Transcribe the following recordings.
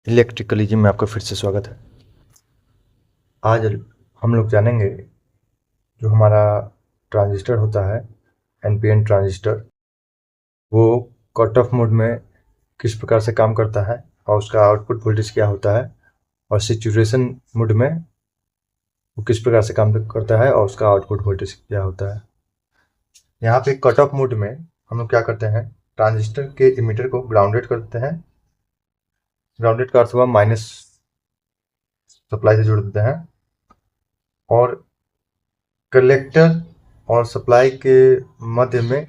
इलेक्ट्रिकलिज्म में आपका फिर से स्वागत है। आज हम लोग जानेंगे जो हमारा ट्रांजिस्टर होता है एनपीएन ट्रांजिस्टर, वो कट ऑफ मोड में किस प्रकार से काम करता है और उसका आउटपुट वोल्टेज क्या होता है, और सैचुरेशन मोड में वो किस प्रकार से काम करता है और उसका आउटपुट वोल्टेज क्या होता है। यहाँ पे कट ऑफ मोड में हम लोग क्या करते हैं, ट्रांजिस्टर के इमीटर को ग्राउंडेड कर देते हैं। ग्राउंडेड का अर्थ हुआ माइनस सप्लाई से जोड़ देते हैं, और कलेक्टर और सप्लाई के मध्य में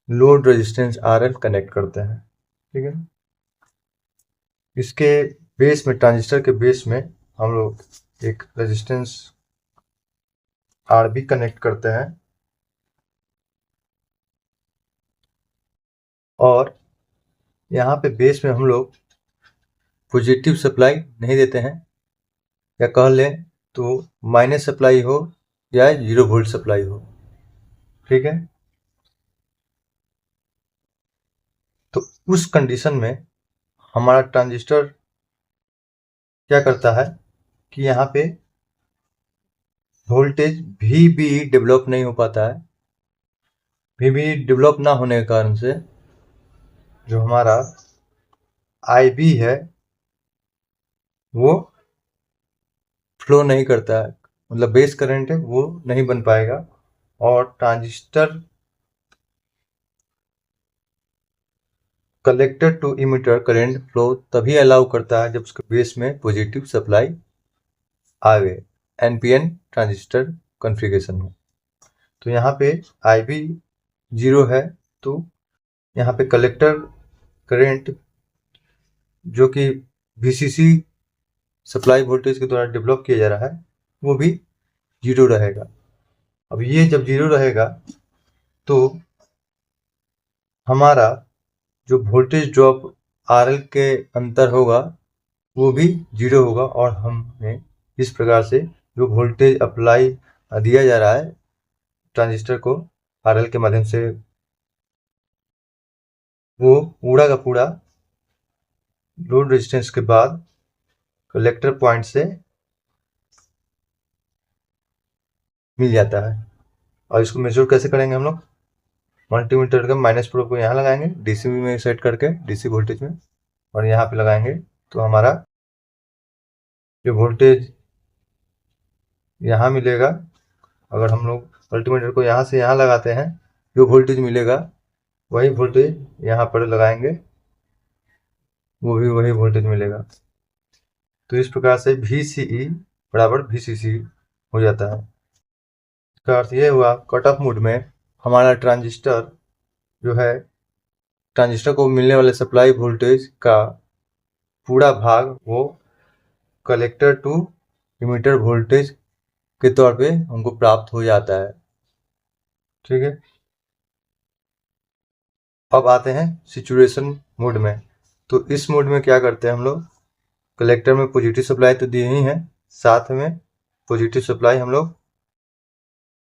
लोड रेजिस्टेंस आरएल कनेक्ट करते हैं। ठीक है, इसके बेस में, ट्रांजिस्टर के बेस में हम लोग एक रेजिस्टेंस आरबी कनेक्ट करते हैं, और यहाँ पे बेस में हम लोग पॉजिटिव सप्लाई नहीं देते हैं, या कह लें तो माइनस सप्लाई हो या 0 वोल्ट सप्लाई हो। ठीक है, तो उस कंडीशन में हमारा ट्रांजिस्टर क्या करता है कि यहाँ पे वोल्टेज VB डेवलप नहीं हो पाता है। VB डेवलप ना होने के कारण से जो हमारा IB है वो फ्लो नहीं करता है, मतलब बेस करंट है वो नहीं बन पाएगा, और transistor collector to emitter current flow तभी अलाउ करता है जब उसके बेस में पॉजिटिव सप्लाई आवे एनपीएन ट्रांजिस्टर कॉन्फ़िगरेशन में। तो यहाँ पे IB 0 है, तो यहाँ पे कलेक्टर करंट जो कि VCC सप्लाई वोल्टेज के द्वारा डेवलप किया जा रहा है वो भी 0 रहेगा। अब ये जब 0 रहेगा तो हमारा जो वोल्टेज ड्रॉप RL के अंतर होगा वो भी 0 होगा, और हमने इस प्रकार से जो वोल्टेज अप्लाई दिया जा रहा है ट्रांजिस्टर को RL के माध्यम से, वो पूरा का पूरा लोड रेजिस्टेंस के बाद कलेक्टर पॉइंट से मिल जाता है। और इसको मेजर कैसे करेंगे हम लोग, मल्टीमीटर का माइनस प्रोब को यहाँ लगाएंगे, डीसी में सेट करके डीसी वोल्टेज में, और यहाँ पे लगाएंगे तो हमारा जो वोल्टेज यहाँ मिलेगा, अगर हम लोग मल्टीमीटर को यहाँ से यहाँ लगाते हैं, जो वोल्टेज मिलेगा वही वोल्टेज यहाँ पर लगाएंगे, वो भी वही वोल्टेज मिलेगा। तो इस प्रकार से VCE बराबर VCC हो जाता है। इसका अर्थ ये हुआ, कट ऑफ मोड में हमारा ट्रांजिस्टर जो है, ट्रांजिस्टर को मिलने वाले सप्लाई वोल्टेज का पूरा भाग वो कलेक्टर टू इमिटर वोल्टेज के तौर पे हमको प्राप्त हो जाता है। ठीक है, अब आते हैं सिचुएशन मोड में। तो इस मोड में क्या करते हैं हम लोग, कलेक्टर में पॉजिटिव सप्लाई तो दी ही है, साथ में पॉजिटिव सप्लाई हम लोग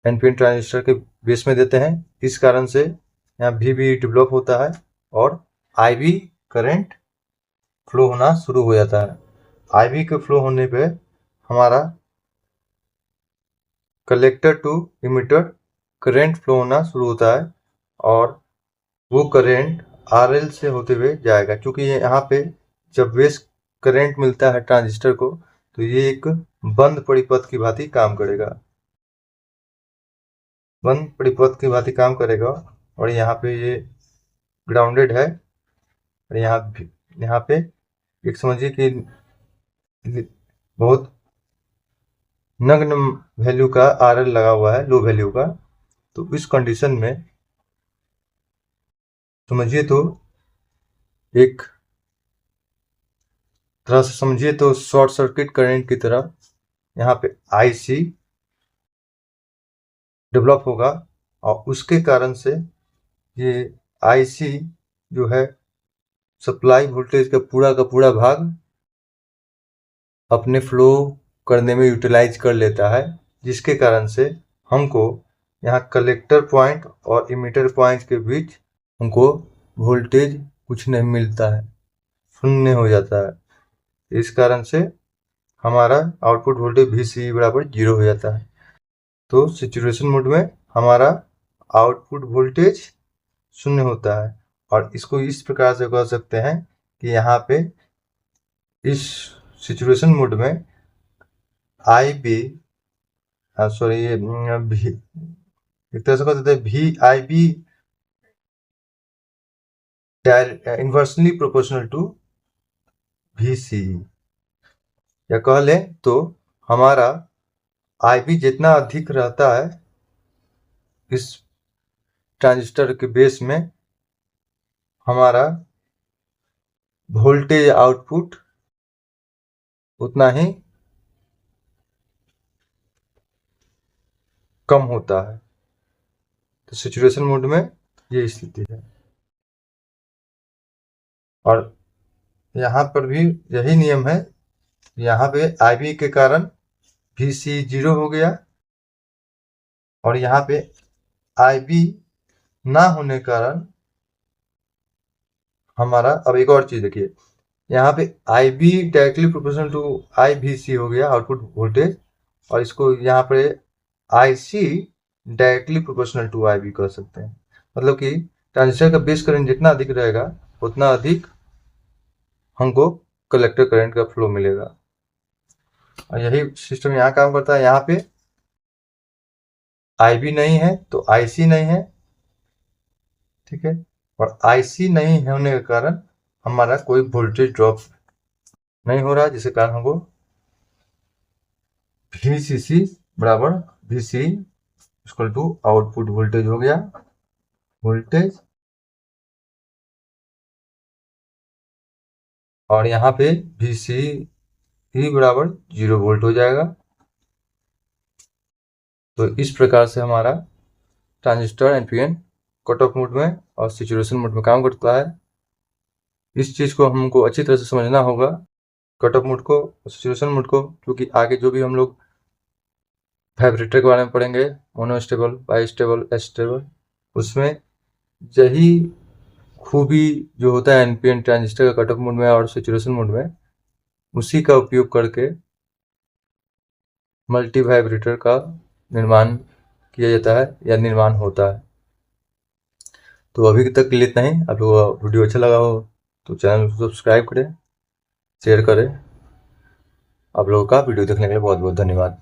एनपीएन ट्रांजिस्टर के बेस में देते हैं। इस कारण से यहाँ VB डेवलप होता है और IB करंट फ्लो होना शुरू हो जाता है। IB के फ्लो होने पे हमारा collector to emitter current flow होना शुरू होता है, और वो करंट RL से होते हुए जाएगा। क्योंकि ये यहाँ पे जब बेस करंट मिलता है ट्रांजिस्टर को, तो ये एक बंद परिपथ की भांति काम करेगा, बंद परिपथ की भांति काम करेगा। और यहाँ पे ये ग्राउंडेड है, और यहाँ पे एक समझिए कि बहुत नग्न वैल्यू का RL लगा हुआ है, लो वैल्यू का। तो इस कंडीशन में समझिए तो एक तरह से समझिए तो शॉर्ट सर्किट करंट की तरह यहाँ पे IC डेवलप होगा, और उसके कारण से ये IC जो है सप्लाई वोल्टेज का पूरा भाग अपने फ्लो करने में यूटिलाइज कर लेता है, जिसके कारण से हमको यहाँ कलेक्टर पॉइंट और इमिटर पॉइंट के बीच हमको वोल्टेज कुछ नहीं मिलता है। शून्य हो जाता है। इस कारण से हमारा आउटपुट वोल्टेज VCE बराबर 0 हो जाता है। तो सैचुरेशन मोड में हमारा आउटपुट वोल्टेज शून्य होता है। और इसको इस प्रकार से कह सकते हैं कि यहाँ पे इस सैचुरेशन मोड में IB सॉरी ये एक तरह से कह सकते हैं VIB inversely proportional to VCE, या कह लें तो हमारा IB जितना अधिक रहता है इस ट्रांजिस्टर के बेस में, हमारा वोल्टेज आउटपुट उतना ही कम होता है। तो सैचुरेशन मोड में ये स्थिति है। और यहाँ पर भी यही नियम है। यहाँ पे IB के कारण VCE 0 हो गया, और यहाँ पे IB ना होने के कारण हमारा, अब एक और चीज देखिए, यहाँ पे IB directly proportional to IVC हो गया आउटपुट वोल्टेज, और इसको यहाँ पे IC directly proportional to IB कर सकते हैं। मतलब कि ट्रांजिस्टर का बेस करंट जितना अधिक रहेगा उतना अधिक हमको कलेक्टर करंट का फ्लो मिलेगा। और यही सिस्टम यहाँ काम करता है। यहाँ पे IB नहीं है तो IC नहीं है, ठीक है। और IC नहीं होने के कारण हमारा कोई वोल्टेज ड्रॉप नहीं हो रहा है, जिसके कारण हमको VCC बराबर VCE equal to output voltage हो गया, वोल्टेज। और यहाँ पे VCE बराबर 0 वोल्ट हो जाएगा। तो इस प्रकार से हमारा transistor NPN cut off mode में और सैचुरेशन मोड में काम करता है। इस चीज़ को हमको अच्छी तरह से समझना होगा, कट ऑफ मोड को, सैचुरेशन मोड को, क्योंकि आगे जो भी हम लोग वाइब्रेटर के बारे में पढ़ेंगे, मोनोस्टेबल, बाइस्टेबल, एस्टेबल, उसमें यही खूबी जो होता है NPN ट्रांजिस्टर का कट ऑफ मोड में और सैचुरेशन मोड में, उसी का उपयोग करके मल्टी वाइब्रेटर का निर्माण किया जाता है या निर्माण होता है। तो अभी तक के लिए इतना ही। आप लोगों को वीडियो अच्छा लगा हो तो चैनल को सब्सक्राइब करें, शेयर करें। आप लोगों का वीडियो देखने के लिए बहुत बहुत धन्यवाद।